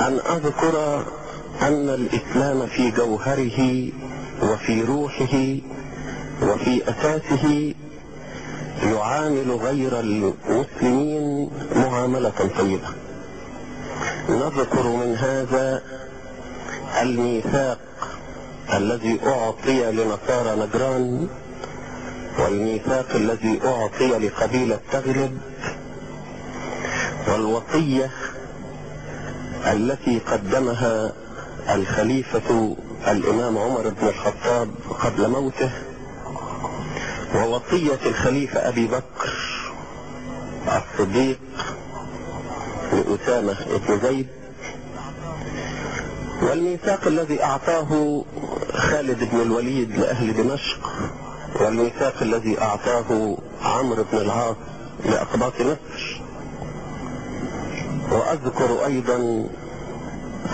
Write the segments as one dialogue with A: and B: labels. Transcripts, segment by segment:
A: أن أذكر أن الإسلام في جوهره وفي روحه وفي أساسه يعامل غير المسلمين معاملة طيبة. نذكر من هذا الميثاق الذي أعطي لنصارى نجران، والميثاق الذي أعطي لقبيلة تغلب، والوصية التي قدمها الخليفة الإمام عمر بن الخطاب قبل موته، ووصية الخليفة أبي بكر الصديق لأسامة بن زيد، والميثاق الذي أعطاه خالد بن الوليد لأهل دمشق، والميثاق الذي أعطاه عمرو بن العاص لأقباط مصر. وأذكر أيضا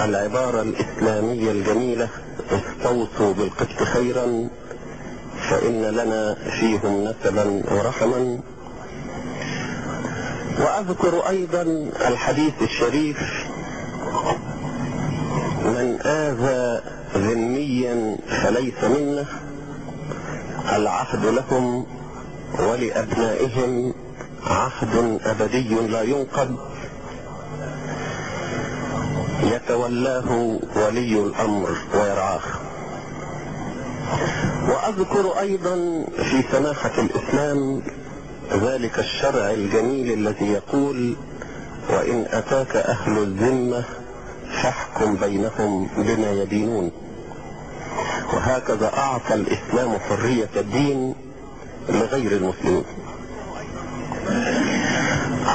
A: العبارة الإسلامية الجميلة: استوصوا بالقسط خيرا فإن لنا فيهم نسبا ورحما. وأذكر أيضا الحديث الشريف: من آذى ذميا فليس منا، العهد لهم ولأبنائهم عهد أبدي لا ينقض، يتولاه ولي الأمر ويرعاه. وأذكر أيضا في سماحة الإسلام ذلك الشرع الجميل الذي يقول: وإن أتاك أهل الذمة فاحكم بينهم بما يدينون. وهكذا أعطى الإسلام حرية الدين لغير المسلمين.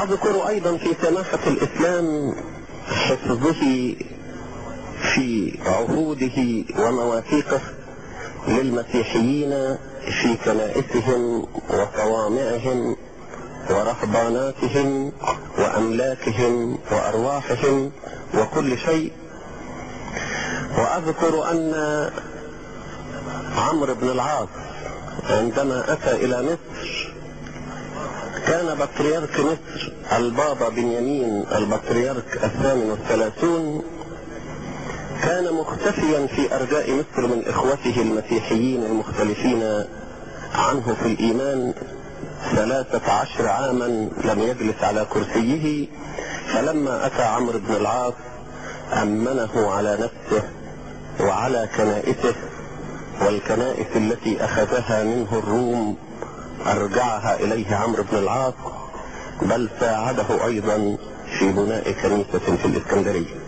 A: أذكر أيضا في سماحة الإسلام حفظه في عهوده ومواثيقه للمسيحيين في كنائسهم وصوامعهم ورهباناتهم وأملاكهم وأرواحهم وكل شيء. وأذكر أن عمرو بن العاص عندما أتى إلى مصر كان بطريرك مصر البابا بنيامين البطريرك 38 كان مختفيا في أرجاء مصر من إخوته المسيحيين المختلفين عنه في الإيمان 13 عاما لم يجلس على كرسيه. فلما أتى عمرو بن العاص أمنه على نفسه وعلى كنائسه، والكنائس التي أخذها منه الروم أرجعها إليه عمرو بن العاص، بل ساعده أيضا في بناء كنيسة في الإسكندرية.